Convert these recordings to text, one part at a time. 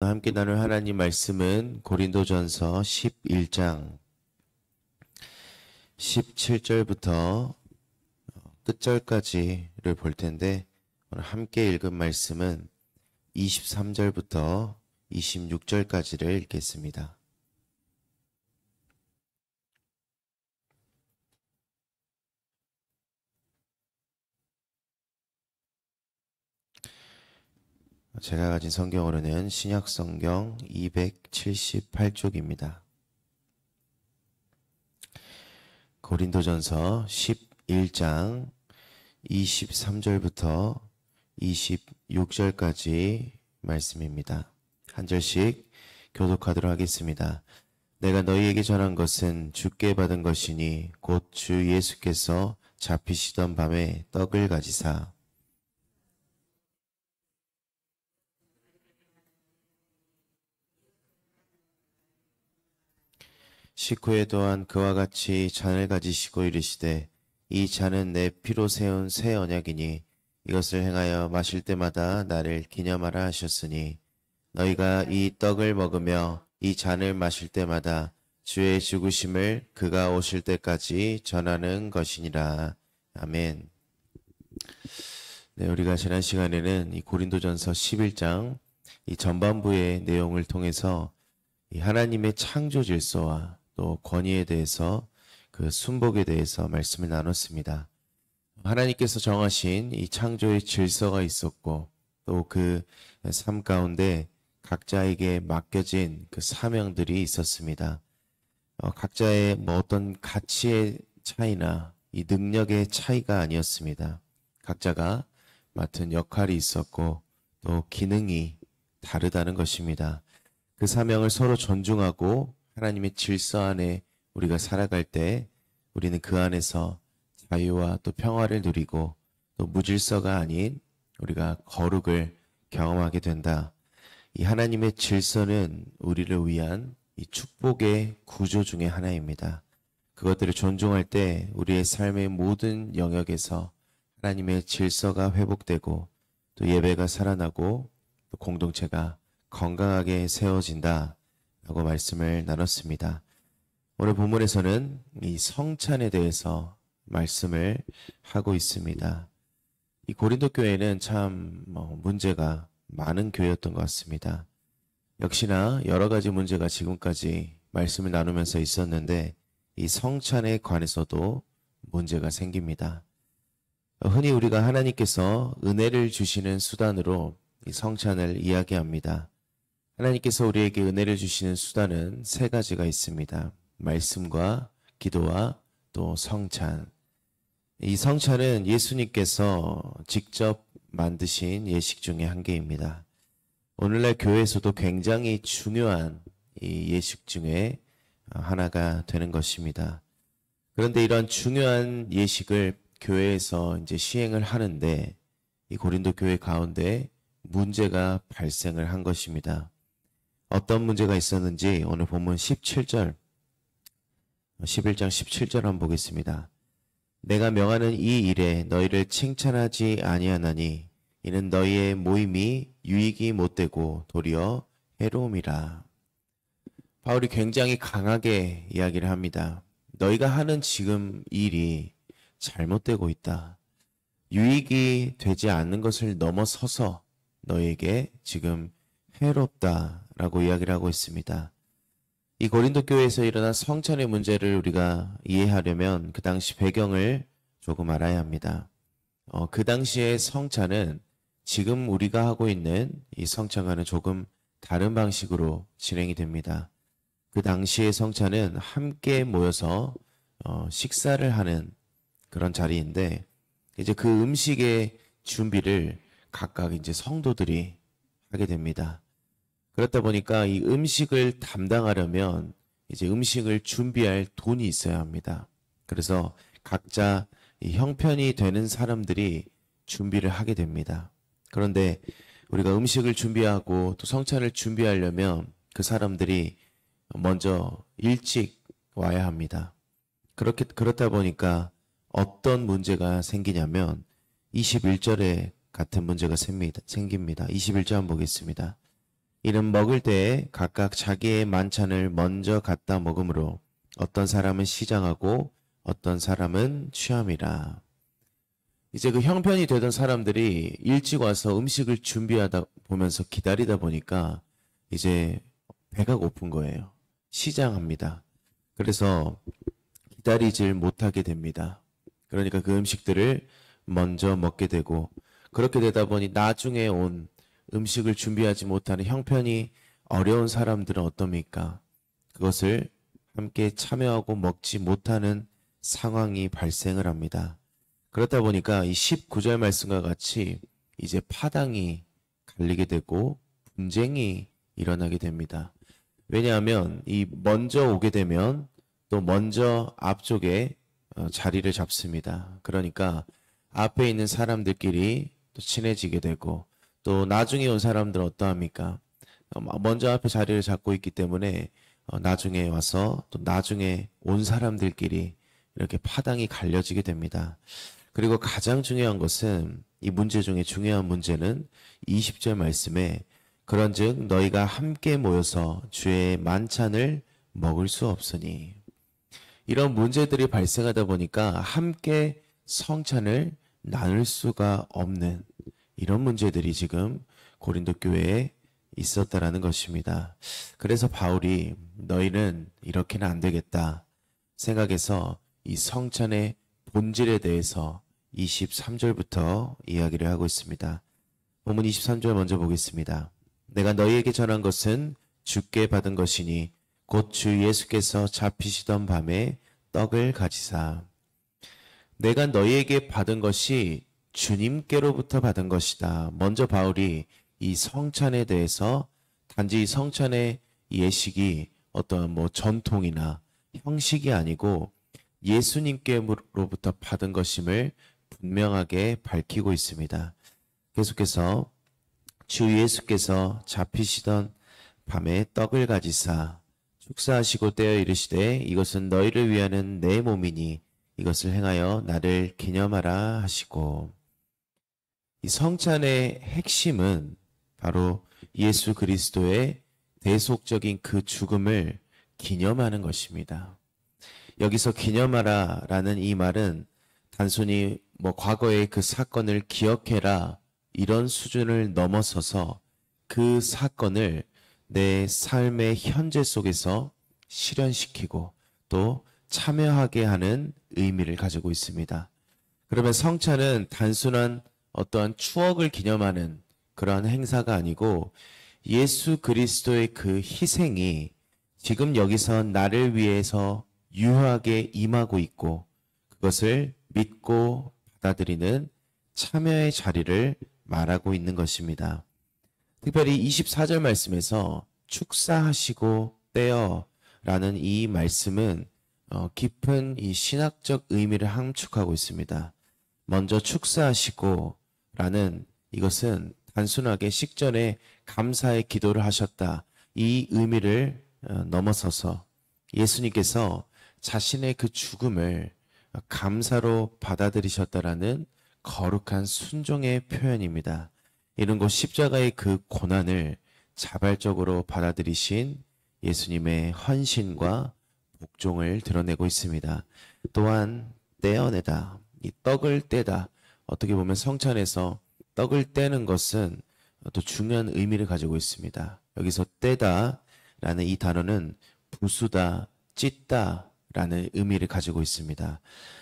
함께 나눌 하나님 말씀은 고린도전서 11장 17절부터 끝절까지를 볼 텐데, 오늘 함께 읽은 말씀은 23절부터 26절까지를 읽겠습니다. 제가 가진 성경으로는 신약성경 278쪽입니다. 고린도전서 11장 23절부터 26절까지 말씀입니다. 한 절씩 교독하도록 하겠습니다. 내가 너희에게 전한 것은 주께 받은 것이니 곧 주 예수께서 잡히시던 밤에 떡을 가지사 식후에 또한 그와 같이 잔을 가지시고 이르시되 이 잔은 내 피로 세운 새 언약이니 이것을 행하여 마실 때마다 나를 기념하라 하셨으니 너희가 이 떡을 먹으며 이 잔을 마실 때마다 주의 죽으심을 그가 오실 때까지 전하는 것이니라. 아멘. 네, 우리가 지난 시간에는 이 고린도전서 11장 이 전반부의 내용을 통해서 이 하나님의 창조 질서와 또 권위에 대해서 그 순복에 대해서 말씀을 나눴습니다. 하나님께서 정하신 이 창조의 질서가 있었고 또 그 삶 가운데 각자에게 맡겨진 그 사명들이 있었습니다. 각자의 어떤 가치의 차이나 이 능력의 차이가 아니었습니다. 각자가 맡은 역할이 있었고 또 기능이 다르다는 것입니다. 그 사명을 서로 존중하고 하나님의 질서 안에 우리가 살아갈 때 우리는 그 안에서 자유와 또 평화를 누리고 또 무질서가 아닌 우리가 거룩을 경험하게 된다. 이 하나님의 질서는 우리를 위한 이 축복의 구조 중에 하나입니다. 그것들을 존중할 때 우리의 삶의 모든 영역에서 하나님의 질서가 회복되고 또 예배가 살아나고 또 공동체가 건강하게 세워진다 라고 말씀을 나눴습니다. 오늘 본문에서는 이 성찬에 대해서 말씀을 하고 있습니다. 이 고린도 교회는 참 문제가 많은 교회였던 것 같습니다. 역시나 여러 가지 문제가 지금까지 말씀을 나누면서 있었는데 이 성찬에 관해서도 문제가 생깁니다. 흔히 우리가 하나님께서 은혜를 주시는 수단으로 이 성찬을 이야기합니다. 하나님께서 우리에게 은혜를 주시는 수단은 세 가지가 있습니다. 말씀과 기도와 또 성찬. 이 성찬은 예수님께서 직접 만드신 예식 중에 한 개입니다. 오늘날 교회에서도 굉장히 중요한 이 예식 중에 하나가 되는 것입니다. 그런데 이런 중요한 예식을 교회에서 이제 시행을 하는데 이 고린도 교회 가운데 문제가 발생을 한 것입니다. 어떤 문제가 있었는지 오늘 본문 11장 17절 한번 보겠습니다. 내가 명하는 이 일에 너희를 칭찬하지 아니하나니 이는 너희의 모임이 유익이 못되고 도리어 해로움이라. 바울이 굉장히 강하게 이야기를 합니다. 너희가 하는 지금 일이 잘못되고 있다. 유익이 되지 않는 것을 넘어서서 너희에게 지금 해롭다라고 이야기를 하고 있습니다. 이 고린도 교회에서 일어난 성찬의 문제를 우리가 이해하려면 그 당시 배경을 조금 알아야 합니다. 그 당시의 성찬은 지금 우리가 하고 있는 이 성찬과는 조금 다른 방식으로 진행이 됩니다. 그 당시의 성찬은 함께 모여서 식사를 하는 그런 자리인데 이제 그 음식의 준비를 각각 이제 성도들이 하게 됩니다. 그렇다 보니까 이 음식을 담당하려면 이제 음식을 준비할 돈이 있어야 합니다. 그래서 각자 이 형편이 되는 사람들이 준비를 하게 됩니다. 그런데 우리가 음식을 준비하고 또 성찬을 준비하려면 그 사람들이 먼저 일찍 와야 합니다. 그렇다 보니까 어떤 문제가 생기냐면 21절에 같은 문제가 생깁니다. 21절 한번 보겠습니다. 이는 먹을 때에 각각 자기의 만찬을 먼저 갖다 먹으므로 어떤 사람은 시장하고 어떤 사람은 취함이라. 이제 그 형편이 되던 사람들이 일찍 와서 음식을 준비하다 보면서 기다리다 보니까 이제 배가 고픈 거예요. 시장합니다. 그래서 기다리질 못하게 됩니다. 그러니까 그 음식들을 먼저 먹게 되고, 그렇게 되다 보니 나중에 온 음식을 준비하지 못하는 형편이 어려운 사람들은 어떻습니까? 그것을 함께 참여하고 먹지 못하는 상황이 발생을 합니다. 그렇다 보니까 이 19절 말씀과 같이 이제 파당이 갈리게 되고 분쟁이 일어나게 됩니다. 왜냐하면 이 먼저 오게 되면 또 먼저 앞쪽에 자리를 잡습니다. 그러니까 앞에 있는 사람들끼리 또 친해지게 되고, 또 나중에 온 사람들은 어떠합니까? 먼저 앞에 자리를 잡고 있기 때문에 나중에 와서 또 나중에 온 사람들끼리 이렇게 파당이 갈려지게 됩니다. 그리고 가장 중요한 것은, 이 문제 중에 중요한 문제는 20절 말씀에 그런즉 너희가 함께 모여서 주의 만찬을 먹을 수 없으니, 이런 문제들이 발생하다 보니까 함께 성찬을 나눌 수가 없는 이런 문제들이 지금 고린도 교회에 있었다라는 것입니다. 그래서 바울이 너희는 이렇게는 안 되겠다 생각해서 이 성찬의 본질에 대해서 23절부터 이야기를 하고 있습니다. 본문 23절 먼저 보겠습니다. 내가 너희에게 전한 것은 주께 받은 것이니 곧 주 예수께서 잡히시던 밤에 떡을 가지사. 내가 너희에게 받은 것이 주님께로부터 받은 것이다. 먼저 바울이 이 성찬에 대해서 단지 성찬의 예식이 어떤 전통이나 형식이 아니고 예수님께로부터 받은 것임을 분명하게 밝히고 있습니다. 계속해서 주 예수께서 잡히시던 밤에 떡을 가지사 축사하시고 떼어 이르시되 이것은 너희를 위하는 내 몸이니 이것을 행하여 나를 기념하라 하시고, 이 성찬의 핵심은 바로 예수 그리스도의 대속적인 그 죽음을 기념하는 것입니다. 여기서 기념하라 라는 이 말은 단순히 과거의 그 사건을 기억해라 이런 수준을 넘어서서 그 사건을 내 삶의 현재 속에서 실현시키고 또 참여하게 하는 의미를 가지고 있습니다. 그러면 성찬은 단순한 어떠한 추억을 기념하는 그러한 행사가 아니고 예수 그리스도의 그 희생이 지금 여기서 나를 위해서 유효하게 임하고 있고 그것을 믿고 받아들이는 참여의 자리를 말하고 있는 것입니다. 특별히 24절 말씀에서 축사하시고 떼어 라는 이 말씀은 깊은 이 신학적 의미를 함축하고 있습니다. 먼저 축사하시고 라는 이것은 단순하게 식전에 감사의 기도를 하셨다 이 의미를 넘어서서 예수님께서 자신의 그 죽음을 감사로 받아들이셨다라는 거룩한 순종의 표현입니다. 이런 것 십자가의 그 고난을 자발적으로 받아들이신 예수님의 헌신과 복종을 드러내고 있습니다. 또한 떼어내다, 이 떡을 떼다, 어떻게 보면 성찬에서 떡을 떼는 것은 또 중요한 의미를 가지고 있습니다. 여기서 떼다 라는 이 단어는 부수다, 찢다 라는 의미를 가지고 있습니다.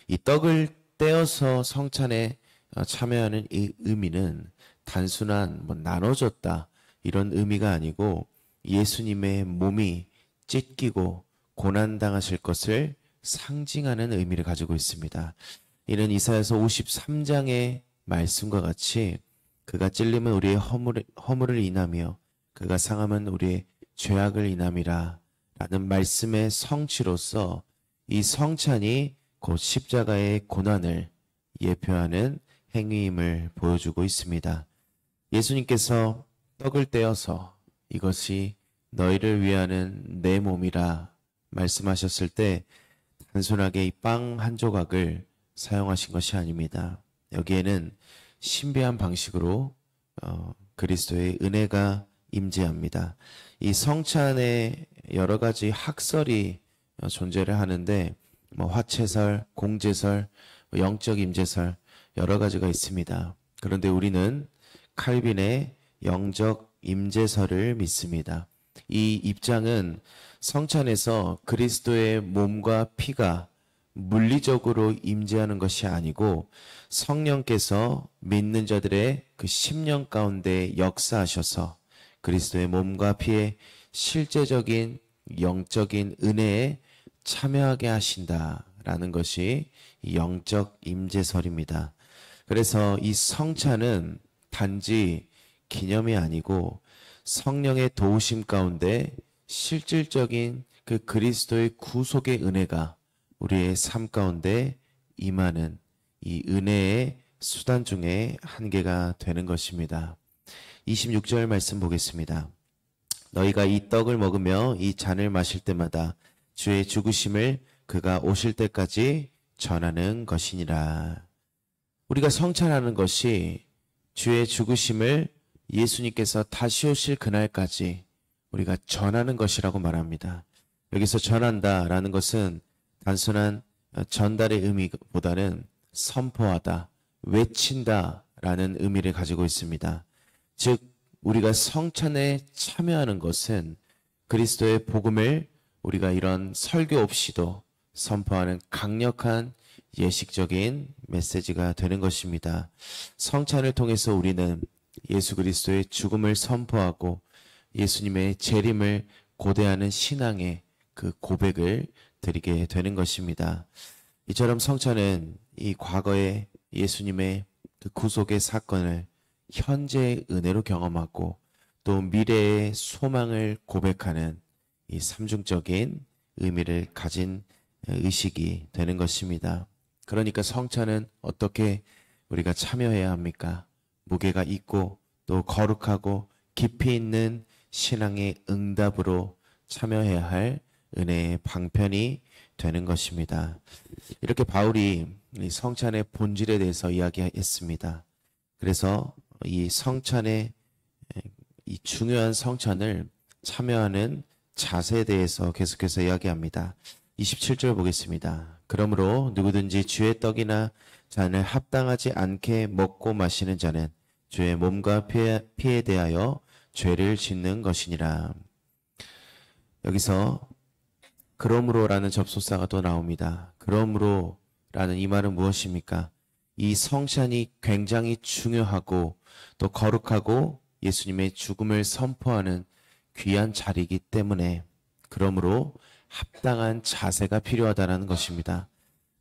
이 떡을 떼어서 성찬에 참여하는 이 의미는 단순한 나눠줬다 이런 의미가 아니고 예수님의 몸이 찢기고 고난당하실 것을 상징하는 의미를 가지고 있습니다. 이는 이사야서 53장의 말씀과 같이 그가 찔림은 우리의 허물을 인하며 그가 상함은 우리의 죄악을 인함이라 라는 말씀의 성취로서 이 성찬이 곧 십자가의 고난을 예표하는 행위임을 보여주고 있습니다. 예수님께서 떡을 떼어서 이것이 너희를 위하는 내 몸이라 말씀하셨을 때 단순하게 이 빵 한 조각을 사용하신 것이 아닙니다. 여기에는 신비한 방식으로 그리스도의 은혜가 임재합니다. 이 성찬에 여러 가지 학설이 존재를 하는데 화채설, 공제설, 영적 임재설 여러 가지가 있습니다. 그런데 우리는 칼빈의 영적 임재설을 믿습니다. 이 입장은 성찬에서 그리스도의 몸과 피가 물리적으로 임재하는 것이 아니고 성령께서 믿는 자들의 그 심령 가운데 역사하셔서 그리스도의 몸과 피의 실제적인 영적인 은혜에 참여하게 하신다라는 것이 영적 임재설입니다. 그래서 이 성찬은 단지 기념이 아니고 성령의 도우심 가운데 실질적인 그 그리스도의 구속의 은혜가 우리의 삶 가운데 임하는 이 은혜의 수단 중에 한 개가 되는 것입니다. 26절 말씀 보겠습니다. 너희가 이 떡을 먹으며 이 잔을 마실 때마다 주의 죽으심을 그가 오실 때까지 전하는 것이니라. 우리가 성찬하는 것이 주의 죽으심을 예수님께서 다시 오실 그날까지 우리가 전하는 것이라고 말합니다. 여기서 전한다라는 것은 단순한 전달의 의미보다는 선포하다, 외친다라는 의미를 가지고 있습니다. 즉 우리가 성찬에 참여하는 것은 그리스도의 복음을 우리가 이런 설교 없이도 선포하는 강력한 예식적인 메시지가 되는 것입니다. 성찬을 통해서 우리는 예수 그리스도의 죽음을 선포하고 예수님의 재림을 고대하는 신앙의 그 고백을 드리게 되는 것입니다. 이처럼 성찬은 이 과거의 예수님의 그 구속의 사건을 현재의 은혜로 경험하고 또 미래의 소망을 고백하는 이 삼중적인 의미를 가진 의식이 되는 것입니다. 그러니까 성찬은 어떻게 우리가 참여해야 합니까? 무게가 있고 또 거룩하고 깊이 있는 신앙의 응답으로 참여해야 할 은혜의 방편이 되는 것입니다. 이렇게 바울이 이 성찬의 본질에 대해서 이야기했습니다. 그래서 이 성찬의 이 중요한 성찬을 참여하는 자세에 대해서 계속해서 이야기합니다. 27절 보겠습니다. 그러므로 누구든지 주의 떡이나 잔을 합당하지 않게 먹고 마시는 자는 주의 몸과 피에 대하여 죄를 짓는 것이니라. 여기서 그러므로라는 접속사가 또 나옵니다. 그러므로라는 이 말은 무엇입니까? 이 성찬이 굉장히 중요하고 또 거룩하고 예수님의 죽음을 선포하는 귀한 자리이기 때문에 그러므로 합당한 자세가 필요하다는 것입니다.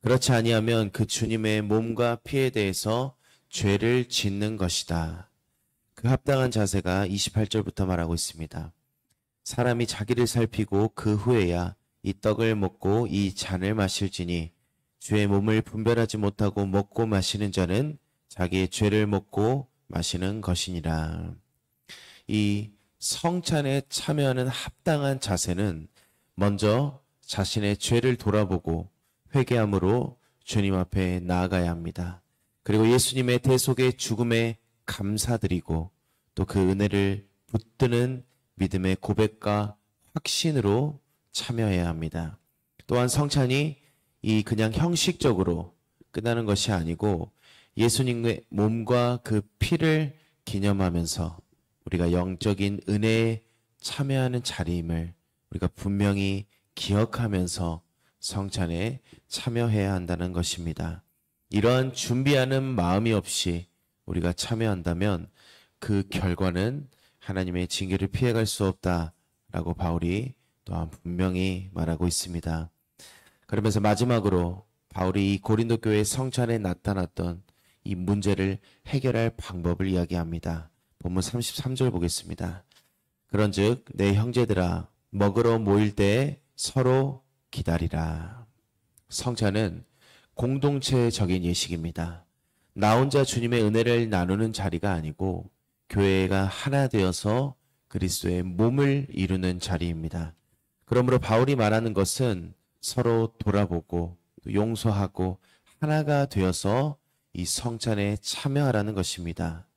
그렇지 아니하면 그 주님의 몸과 피에 대해서 죄를 짓는 것이다. 그 합당한 자세가 28절부터 말하고 있습니다. 사람이 자기를 살피고 그 후에야 이 떡을 먹고 이 잔을 마실지니 주의 몸을 분별하지 못하고 먹고 마시는 자는 자기의 죄를 먹고 마시는 것이니라. 이 성찬에 참여하는 합당한 자세는 먼저 자신의 죄를 돌아보고 회개함으로 주님 앞에 나아가야 합니다. 그리고 예수님의 대속의 죽음에 감사드리고 또 그 은혜를 붙드는 믿음의 고백과 확신으로 참여해야 합니다. 또한 성찬이 이 그냥 형식적으로 끝나는 것이 아니고 예수님의 몸과 그 피를 기념하면서 우리가 영적인 은혜에 참여하는 자리임을 우리가 분명히 기억하면서 성찬에 참여해야 한다는 것입니다. 이러한 준비하는 마음이 없이 우리가 참여한다면 그 결과는 하나님의 징계를 피해갈 수 없다라고 바울이 또한 분명히 말하고 있습니다. 그러면서 마지막으로 바울이 이 고린도 교회 성찬에 나타났던 이 문제를 해결할 방법을 이야기합니다. 본문 33절 보겠습니다. 그런즉 내 형제들아 먹으러 모일 때에 서로 기다리라. 성찬은 공동체적인 예식입니다. 나 혼자 주님의 은혜를 나누는 자리가 아니고 교회가 하나 되어서 그리스도의 몸을 이루는 자리입니다. 그러므로 바울이 말하는 것은 서로 돌아보고 용서하고 하나가 되어서 이 성찬에 참여하라는 것입니다.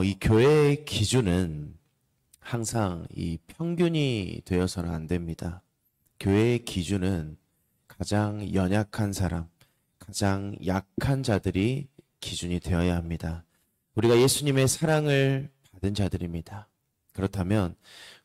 이 교회의 기준은 항상 이 평균이 되어서는 안 됩니다. 교회의 기준은 가장 연약한 사람, 가장 약한 자들이 기준이 되어야 합니다. 우리가 예수님의 사랑을 받은 자들입니다. 그렇다면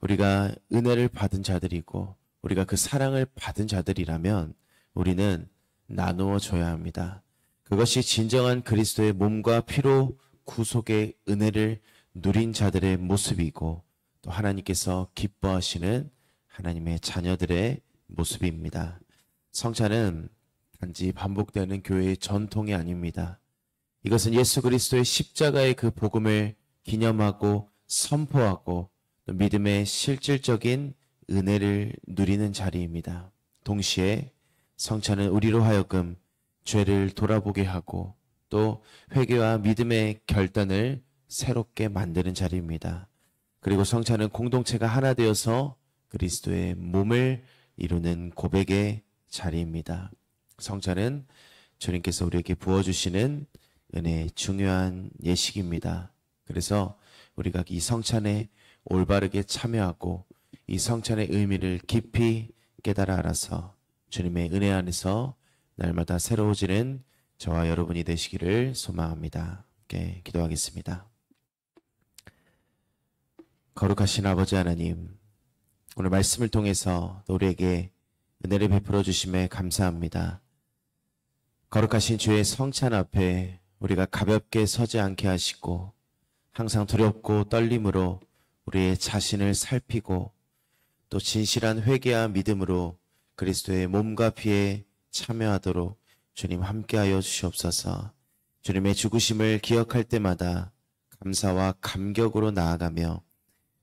우리가 은혜를 받은 자들이고 우리가 그 사랑을 받은 자들이라면 우리는 나누어 줘야 합니다. 그것이 진정한 그리스도의 몸과 피로 구속의 은혜를 누린 자들의 모습이고 또 하나님께서 기뻐하시는 하나님의 자녀들의 모습입니다. 성찬은 단지 반복되는 교회의 전통이 아닙니다. 이것은 예수 그리스도의 십자가의 그 복음을 기념하고 선포하고 또 믿음의 실질적인 은혜를 누리는 자리입니다. 동시에 성찬은 우리로 하여금 죄를 돌아보게 하고 또 회개와 믿음의 결단을 새롭게 만드는 자리입니다. 그리고 성찬은 공동체가 하나 되어서 그리스도의 몸을 이루는 고백의 자리입니다. 성찬은 주님께서 우리에게 부어주시는 은혜의 중요한 예식입니다. 그래서 우리가 이 성찬에 올바르게 참여하고 이 성찬의 의미를 깊이 깨달아 알아서 주님의 은혜 안에서 날마다 새로워지는 저와 여러분이 되시기를 소망합니다. 함께 기도하겠습니다. 거룩하신 아버지 하나님, 오늘 말씀을 통해서 우리에게 은혜를 베풀어 주심에 감사합니다. 거룩하신 주의 성찬 앞에 우리가 가볍게 서지 않게 하시고 항상 두렵고 떨림으로 우리의 자신을 살피고 또 진실한 회개와 믿음으로 그리스도의 몸과 피에 참여하도록 주님 함께하여 주시옵소서. 주님의 죽으심을 기억할 때마다 감사와 감격으로 나아가며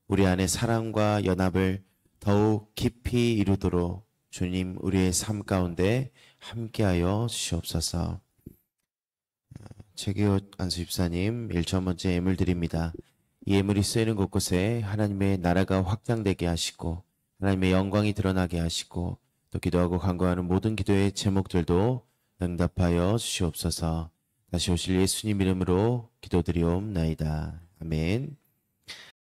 우리 안에 사랑과 연합을 더욱 깊이 이루도록 주님 우리의 삶 가운데 함께하여 주시옵소서. 최기호 안수집사님 1,000번째 예물 드립니다. 이 예물이 쓰이는 곳곳에 하나님의 나라가 확장되게 하시고 하나님의 영광이 드러나게 하시고 또 기도하고 간구하는 모든 기도의 제목들도 응답하여 주시옵소서. 다시 오실 예수님 이름으로 기도드리옵나이다. 아멘.